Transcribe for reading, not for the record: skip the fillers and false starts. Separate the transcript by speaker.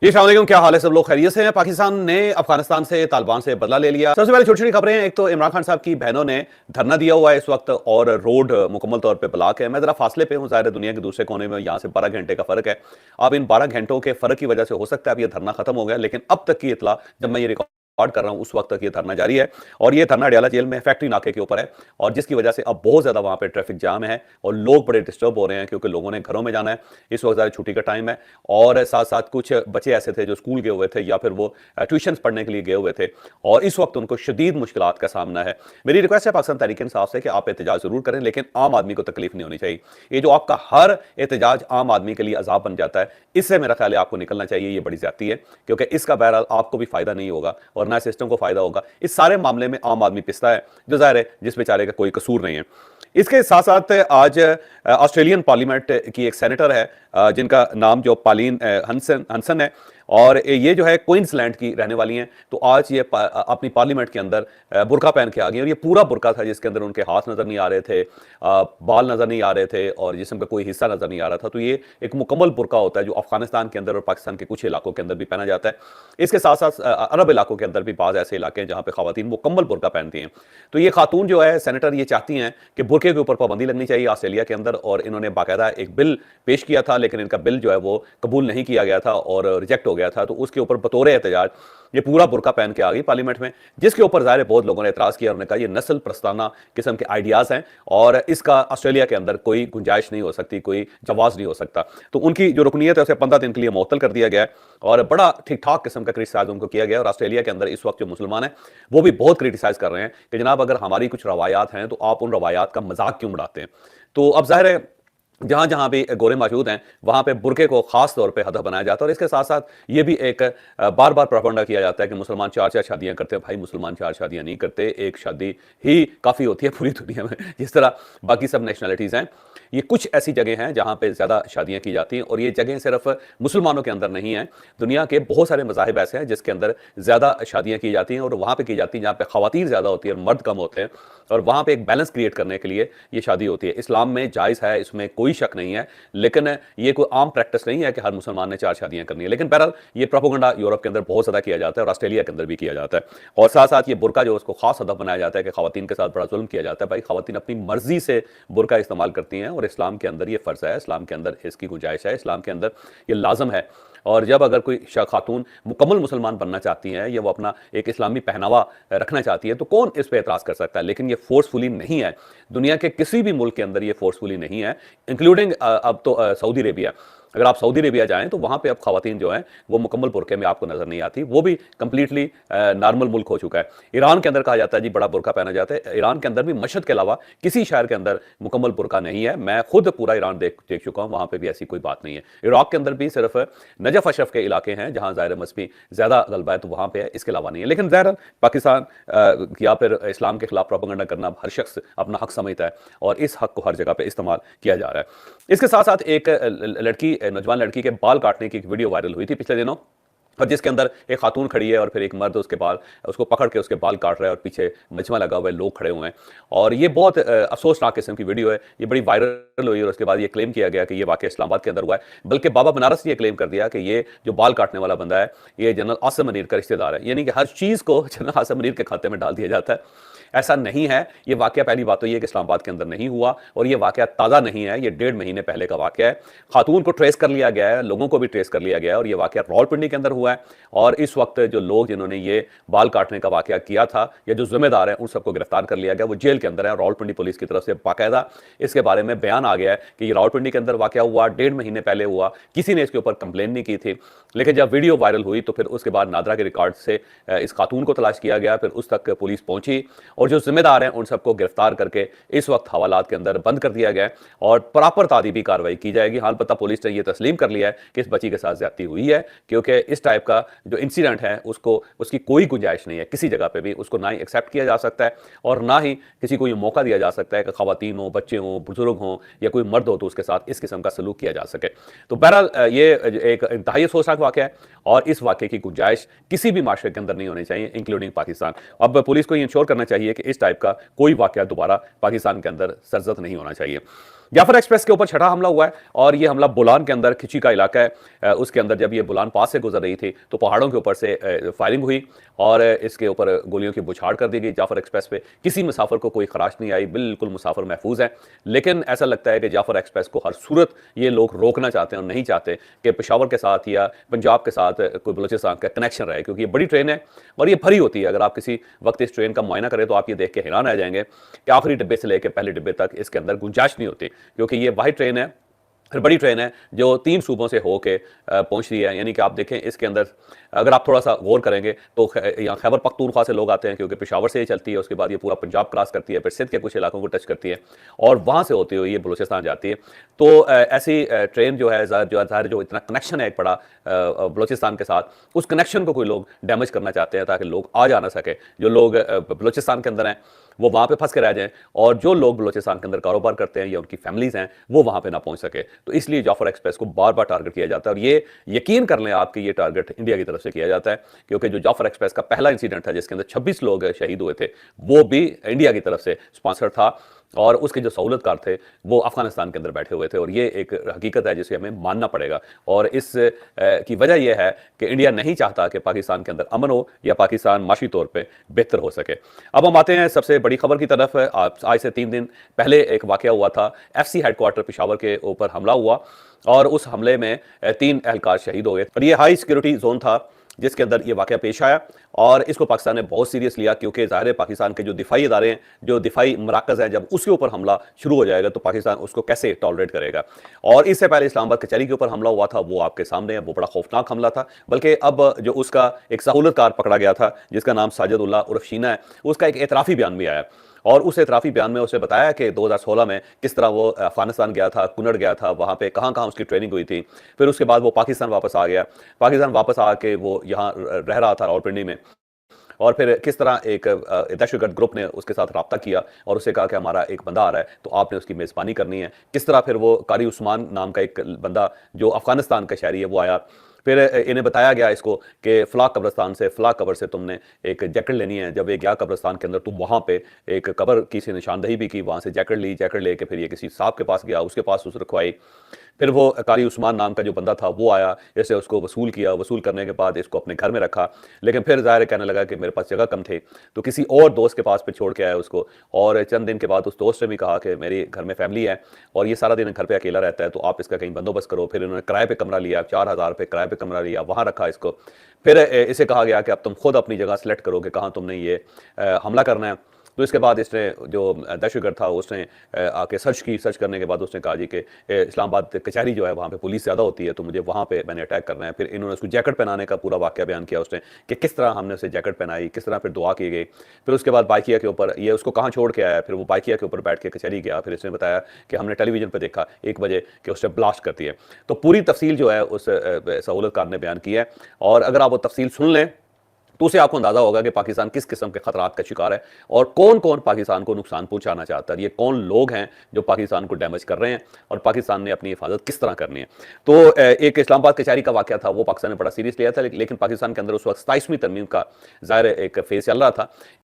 Speaker 1: जी अस्सलाम वालेकुम, क्या हाल है? सब लोग खैरियत से हैं? पाकिस्तान ने अफगानिस्तान से तालिबान से बदला ले लिया। सबसे पहले छोटी छोटी खबरें हैं। एक तो इमरान खान साहब की बहनों ने धरना दिया हुआ है इस वक्त और रोड मुकम्मल तौर पे ब्लॉक है। मैं जरा फासले पे हूँ, ज़ाहिर है दुनिया के दूसरे कोने में, यहाँ से 12 घंटे का फर्क है। अब इन 12 घंटों के फर्क की वजह से हो सकता है अब ये धरना खत्म हो गया, लेकिन अब तक की इतला जब मैं ये रिकॉर्ड कर रहा हूं उस वक्त तक ये धरना जारी है। और ये धरना अडयाला जेल में फैक्ट्री नाके के ऊपर है, और जिसकी वजह से अब बहुत ज्यादा वहां पे ट्रैफिक जाम है और लोग बड़े डिस्टर्ब हो रहे हैं क्योंकि लोगों ने घरों में जाना है। इस वक्त ज़्यादा छुट्टी का टाइम है और साथ साथ कुछ बच्चे ऐसे थे जो स्कूल गए हुए थे या फिर वो ट्यूशन पढ़ने के लिए गए हुए थे और इस वक्त उनको शदीद मुश्किलात का सामना है। मेरी रिक्वेस्ट है पाकिस्तान तहरीक इंसाफ से कि आप एहतजाज जरूर करें, लेकिन आम आदमी को तकलीफ नहीं होनी चाहिए। ये जो आपका हर एहतजाज आम आदमी के लिए अजाब बन जाता है, इससे मेरा ख्याल है आपको निकलना चाहिए। ये बड़ी ज्यादती है क्योंकि इसका बहरहाल आपको भी फायदा नहीं होगा और ना सिस्टम को फायदा होगा। इस सारे मामले में आम आदमी पिसता है, जो जाहिर है जिस बेचारे का कोई कसूर नहीं है। इसके साथ साथ आज ऑस्ट्रेलियन पार्लियामेंट की एक सेनेटर है जिनका नाम जो पालीन हंसन है, और ये जो है क्वींसलैंड की रहने वाली हैं। तो आज ये अपनी पार्लियामेंट के अंदर बुर्का पहन के आ गई और ये पूरा बुर्का था जिसके अंदर उनके हाथ नजर नहीं आ रहे थे, बाल नजर नहीं आ रहे थे और जिस्म का कोई हिस्सा नजर नहीं आ रहा था। तो ये एक मुकम्मल बुर्का होता है जो अफगानिस्तान के अंदर और पाकिस्तान के कुछ इलाकों के अंदर भी पहना जाता है। इसके साथ साथ अरब इलाकों के अंदर भी बाज़ ऐसे इलाके हैं जहाँ पे खवातीन मुकम्मल बुर्का पहनती हैं। तो ये खातून जो है सेनेटर, ये चाहती हैं कि बुर्के के ऊपर पाबंदी लगनी चाहिए ऑस्ट्रेलिया के अंदर, और इन्होंने बाकायदा एक बिल पेश किया था, लेकिन इनका बिल जो है वो कबूल नहीं किया गया था और रिजेक्ट हो गया था। तो उसके ऊपर बतौर एहतजाज ये पूरा बुर्का पहन के आ गई पार्लियामेंट में, जिसके ऊपर ज़ाहिर बहुत लोगों ने एतराज़ किया। उन्होंने कहा ये नस्ल प्रस्ताना किस्म के आइडियाज़ हैं और इसका ऑस्ट्रेलिया के अंदर कोई गुंजाइश नहीं हो सकती, कोई जवाज़ नहीं हो सकता। तो उनकी जो रुकनीत है उसे 15 दिन के लिए मुअत्तल कर दिया गया है और बड़ा ठीक ठाक किस्म का क्रिटिसाइज उनको किया गया। और ऑस्ट्रेलिया के अंदर इस वक्त जो मुसलमान हैं वो भी बहुत क्रिटिसाइज कर रहे हैं कि जनाब अगर हमारी कुछ रवायात हैं तो आप उन रवायात का मजाक क्यों उड़ाते हैं। तो अब जाहिर है जहां जहां भी गोरे मौजूद हैं वहां पे बुरके को खास तौर पे हदफ बनाया जाता है। और इसके साथ साथ ये भी एक बार बार प्रोपेगेंडा किया जाता है कि मुसलमान चार चार शादियां करते हैं। भाई मुसलमान चार शादियां नहीं करते, एक शादी ही काफ़ी होती है पूरी दुनिया में। जिस तरह बाकी सब नेशनलिटीज़ हैं, ये कुछ ऐसी जगह हैं जहां पे ज़्यादा शादियां की जाती हैं और ये जगह सिर्फ मुसलमानों के अंदर नहीं है, दुनिया के बहुत सारे मज़ाहिब ऐसे हैं जिसके अंदर ज़्यादा शादियां की जाती हैं और वहाँ पर की जाती हैं जहाँ पे ख़वातीन ज़्यादा होती है और मर्द कम होते हैं, और वहाँ पे एक बैलेंस क्रिएट करने के लिए ये शादी होती है। इस्लाम में जायज़ है, इसमें कोई शक नहीं है, लेकिन ये कोई आम प्रैक्टिस नहीं है कि हर मुसलमान ने 4 शादियां करनी है। लेकिन बहरहाल ये प्रोपेगेंडा यूरोप के अंदर बहुत ज़्यादा किया जाता है और ऑस्ट्रेलिया के अंदर भी किया जाता है। और साथ साथ ये बुर्का जो उसको खास हदफ बनाया जाता है कि खवातीन के साथ बड़ा जुल्म किया जाता है। भाई खवातीन अपनी मर्जी से बुर्का इस्तेमाल करती हैं और इस्लाम के अंदर ये फ़र्ज़ है, इस्लाम के अंदर इसकी गुंजाइश है, इस्लाम के अंदर ये लाजम है। और जब अगर कोई खातून मुकम्मल मुसलमान बनना चाहती हैं या वो अपना एक इस्लामी पहनावा रखना चाहती है तो कौन इस पर एतराज़ कर सकता है। लेकिन ये फोर्सफुली नहीं है, दुनिया के किसी भी मुल्क के अंदर ये फोर्सफुली नहीं है, इंक्लूडिंग अब तो सऊदी अरेबिया। अगर आप सऊदी अरेबिया जाएं तो वहां पे अब खवातीन जो हैं वो मुकम्मल बुरके में आपको नजर नहीं आती, वो भी कंप्लीटली नॉर्मल मुल्क हो चुका है। ईरान के अंदर कहा जाता है जी बड़ा बुरका पहना जाता है, ईरान के अंदर भी मशहद के अलावा किसी शहर के अंदर मुकम्मल बुरका नहीं है। मैं खुद पूरा ईरान देख चुका हूँ, वहां पर भी ऐसी कोई बात नहीं है। इराक के अंदर भी सिर्फ नजफ अशरफ के इलाके हैं जहां ज़ाहिर मजहबी ज़्यादा गलबा है तो वहां पर है, इसके अलावा नहीं है। लेकिन ज़ाहिर पाकिस्तान या फिर इस्लाम के खिलाफ प्रोपेगेंडा करना हर शख्स अपना हक समझता है और इस हक को हर जगह पे इस्तेमाल किया जा रहा है। इसके साथ साथ एक लड़की, नौजवान लड़की के बाल काटने की एक वीडियो वायरल हुई थी पिछले दिनों, और जिसके अंदर एक खातून खड़ी है और फिर एक मर्द उसके बाल, उसको पकड़ के उसके बाल काट रहा है और पीछे मजमा लगा हुआ है, लोग खड़े हुए हैं। और ये बहुत अफसोसनाक किस्म की वीडियो है, ये बड़ी वायरल हुई और उसके बाद ये क्लेम किया गया कि ये वाकई इस्लामाबाद के अंदर हुआ है। बल्कि बाबा बनारस ने ये क्लेम कर दिया कि ये जो बाल काटने वाला बंदा है ये जनरल आसिम मुनीर का रिश्तेदार है, यानी कि हर चीज़ को जनरल आसिम मुनीर के खाते में डाल दिया जाता है। ऐसा नहीं है। ये वाकया पहली बात तो ये कि इस्लामाबाद के अंदर नहीं हुआ और ये वाकया ताज़ा नहीं है, ये 1.5 महीने पहले का वाकया है। खातून को ट्रेस कर लिया गया है, लोगों को भी ट्रेस कर लिया गया है और ये वाकया रावलपिंडी के अंदर हुआ है। और इस वक्त जो लोग जिन्होंने ये बाल काटने का वाकया किया था या जो जिम्मेदार हैं उन सबको गिरफ्तार कर लिया गया, वो जेल के अंदर है। रावलपिंडी पुलिस की तरफ से बाकायदा इसके बारे में बयान आ गया है कि ये रावलपिंडी के अंदर वाकया हुआ, 1.5 महीने पहले हुआ, किसी ने इसके ऊपर कंप्लेन नहीं की थी। लेकिन जब वीडियो वायरल हुई तो फिर उसके बाद नादरा के रिकॉर्ड से इस खातून को तलाश किया गया, फिर उस तक पुलिस पहुंची और जो जिम्मेदार हैं उन सबको गिरफ्तार करके इस वक्त हवालात के अंदर बंद कर दिया गया है और प्रॉपर तादीबी कार्रवाई की जाएगी। हाल पता पुलिस ने यह तस्लीम कर लिया है कि इस बच्ची के साथ ज्यादती हुई है, क्योंकि इस टाइप का जो इंसिडेंट है उसको उसकी कोई गुंजाइश नहीं है किसी जगह पे भी, उसको ना ही एक्सेप्ट किया जा सकता है और ना ही किसी को ये मौका दिया जा सकता है कि खवातीन हो, बच्चे हों, बुजुर्ग हों या कोई मर्द हो तो उसके साथ इस किस्म का सलूक किया जा सके। तो बहरहाल ये एक इंतहाई अफसोसनाक वाकया है और इस वाकये की गुंजाइश किसी भी माशरे के अंदर नहीं होनी चाहिए, इंक्लूडिंग पाकिस्तान। अब पुलिस को ये इंश्योर करना चाहिए कि इस टाइप का कोई वाकया दोबारा पाकिस्तान के अंदर सरजद नहीं होना चाहिए। जाफर एक्सप्रेस के ऊपर छठा हमला हुआ है और ये हमला बोलान के अंदर, खिची का इलाका है, उसके अंदर जब ये बोलान पास से गुजर रही थी तो पहाड़ों के ऊपर से फायरिंग हुई और इसके ऊपर गोलियों की बुछाड़ कर दी गई। जाफर एक्सप्रेस पे किसी मुसाफिर को कोई खराश नहीं आई, बिल्कुल मुसाफिर महफूज है। लेकिन ऐसा लगता है कि जाफर एक्सप्रेस को हर सूरत ये लोग रोकना चाहते हैं और नहीं चाहते कि पेशावर के साथ या पंजाब के साथ कोई बलूचिस्तान का कनेक्शन रहे, क्योंकि ये बड़ी ट्रेन है और ये भरी होती है। अगर आप किसी वक्त इस ट्रेन का मुआयना करें तो आप ये देख के हैरान रह जाएंगे कि आखिरी डिब्बे से लेकर पहले डिब्बे तक इसके अंदर गुंजाइश नहीं होती, क्योंकि ये वाहिद ट्रेन है, फिर बड़ी ट्रेन है जो 3 सूबों से होके पहुंच रही है। यानी कि आप देखें इसके अंदर अगर आप थोड़ा सा गौर करेंगे तो यहाँ खैबर पख्तूनख्वा से लोग आते हैं, क्योंकि पेशावर से ये चलती है, उसके बाद ये पूरा पंजाब क्रॉस करती है, फिर सिंध के कुछ इलाकों को टच करती है और वहाँ से होती हुई ये बलूचिस्तान जाती है। तो ऐसी ट्रेन जो है ज़ाहिर जो इतना कनेक्शन है एक बड़ा बलूचिस्तान के साथ, उस कनेक्शन को कोई लोग डैमेज करना चाहते हैं ताकि लोग आ जा ना सके। जो लोग बलूचिस्तान के अंदर हैं वो वहाँ पे फंस के रह जाएं और जो लोग बलूचिस्तान के अंदर कारोबार करते हैं या उनकी फैमिलीज हैं वो वहाँ पे ना पहुँच सके। तो इसलिए जाफर एक्सप्रेस को बार बार टारगेट किया जाता है और ये यकीन कर लें आपके ये टारगेट इंडिया की तरफ से किया जाता है, क्योंकि जो जाफर एक्सप्रेस का पहला इंसिडेंट था जिसके अंदर 26 लोग शहीद हुए थे वो भी इंडिया की तरफ से स्पॉन्सर था और उसके जो सहूलतकार थे वो अफगानिस्तान के अंदर बैठे हुए थे। और ये एक हकीकत है जिसे हमें मानना पड़ेगा और इस की वजह यह है कि इंडिया नहीं चाहता कि पाकिस्तान के अंदर अमन हो या पाकिस्तान माशी तौर पे बेहतर हो सके। अब हम आते हैं सबसे बड़ी खबर की तरफ। आज से 3 दिन पहले एक वाकया हुआ था, FC हेडक्वार्टर पेशावर के ऊपर हमला हुआ और उस हमले में 3 एहलकार शहीद हो गए और ये हाई सिक्योरिटी जोन था जिसके अंदर ये वाकया पेश आया और इसको पाकिस्तान ने बहुत सीरियस लिया, क्योंकि ज़ाहिर है पाकिस्तान के जो दिफाई इदारे हैं, जो दिफाई मराकज़ हैं, जब उसके ऊपर हमला शुरू हो जाएगा तो पाकिस्तान उसको कैसे टॉलरेट करेगा। और इससे पहले इस्लामाबाद कचहरी के ऊपर हमला हुआ था, वो आपके सामने है, वो बड़ा खौफनाक हमला था। बल्कि अब जो उसका एक सहूलतकार पकड़ा गया था जिसका नाम साजिद उल्लाह उर्फ शीना है, उसका एक एतराफ़ी बयान भी आया और उस एतराफ़ी बयान में उसे बताया कि 2016 में किस तरह वो अफगानिस्तान गया था, कुनड़ गया था, वहाँ पे कहाँ कहाँ उसकी ट्रेनिंग हुई थी। फिर उसके बाद वो पाकिस्तान वापस आ गया, पाकिस्तान वापस आके वो यहाँ रह रहा था रावलपिंडी में और फिर किस तरह एक दहशतगर्द ग्रुप ने उसके साथ रब्ता किया और उसे कहा कि हमारा एक बंदा आ रहा है तो आपने उसकी मेज़बानी करनी है। किस तरह फिर वो कारी उस्मान नाम का एक बंदा जो अफगानिस्तान का शहरी है वो आया, फिर इन्हें बताया गया इसको कि फ़लाँ कब्रिस्तान से फ़लाँ कब्र से तुमने एक जैकेट लेनी है। जब ये गया कब्रिस्तान के अंदर तो वहाँ पे एक कब्र की सी निशानदही भी की, वहाँ से जैकेट ली, जैकेट लेके फिर ये किसी साहब के पास गया, उसके पास उस रखवाई। फिर वो कारी उस्मान नाम का जो बंदा था वो आया, जैसे उसको वसूल किया, वसूल करने के बाद इसको अपने घर में रखा। लेकिन फिर ज़ाहिर कहने लगा कि मेरे पास जगह कम थे तो किसी और दोस्त के पास पे छोड़ के आया उसको और चंद दिन के बाद उस दोस्त ने भी कहा कि मेरे घर में फैमिली है और ये सारा दिन घर पे अकेला रहता है तो आप इसका कहीं बंदोबस्त करो। फिर इन्होंने किराए पे कमरा लिया, 4000 रुपये किराए पे कमरा लिया, वहाँ रखा इसको। फिर इसे कहा गया कि अब तुम खुद अपनी जगह सेलेक्ट करो कि कहाँ तुमने ये हमला करना है। तो इसके बाद इसने जो दहशतगर्द था उसने आके सर्च करने के बाद उसने कहा जी कि इस्लामाबाद कचहरी जो है वहाँ पे पुलिस ज़्यादा होती है तो मुझे वहाँ पे मैंने अटैक करना है। फिर इन्होंने उसको जैकेट पहनाने का पूरा वाक़या बयान किया उसने कि किस तरह हमने उसे जैकेट पहनाई, किस तरह फिर दुआ की गई। फिर उसके बाद बाइकिया के ऊपर ये उसको कहाँ छोड़ के आया, फिर वो बाइकिया के ऊपर बैठ के कचहरी गया। फिर इसने बताया कि हमने टेलीविज़न पर देखा 1 बजे कि उसने ब्लास्ट कर दिया। तो पूरी तफसील जो है उस सहूलतकार ने बयान की है और अगर आप वो तफसील सुन लें तो उसे आपको अंदाजा होगा कि पाकिस्तान किस किस्म के खतरात का शिकार है और कौन कौन पाकिस्तान को नुकसान पहुंचाना चाहता है, ये कौन लोग हैं जो पाकिस्तान को डैमेज कर रहे हैं और पाकिस्तान ने अपनी हिफाजत किस तरह करनी है। तो एक इस्लामाबाद कचहरी का वाकया था, वो पाकिस्तान ने बड़ा सीरियस लिया था, लेकिन पाकिस्तान के अंदर उस वक्त 27वीं तरमीम का ज़ाहिर एक फेज़ चल रहा था।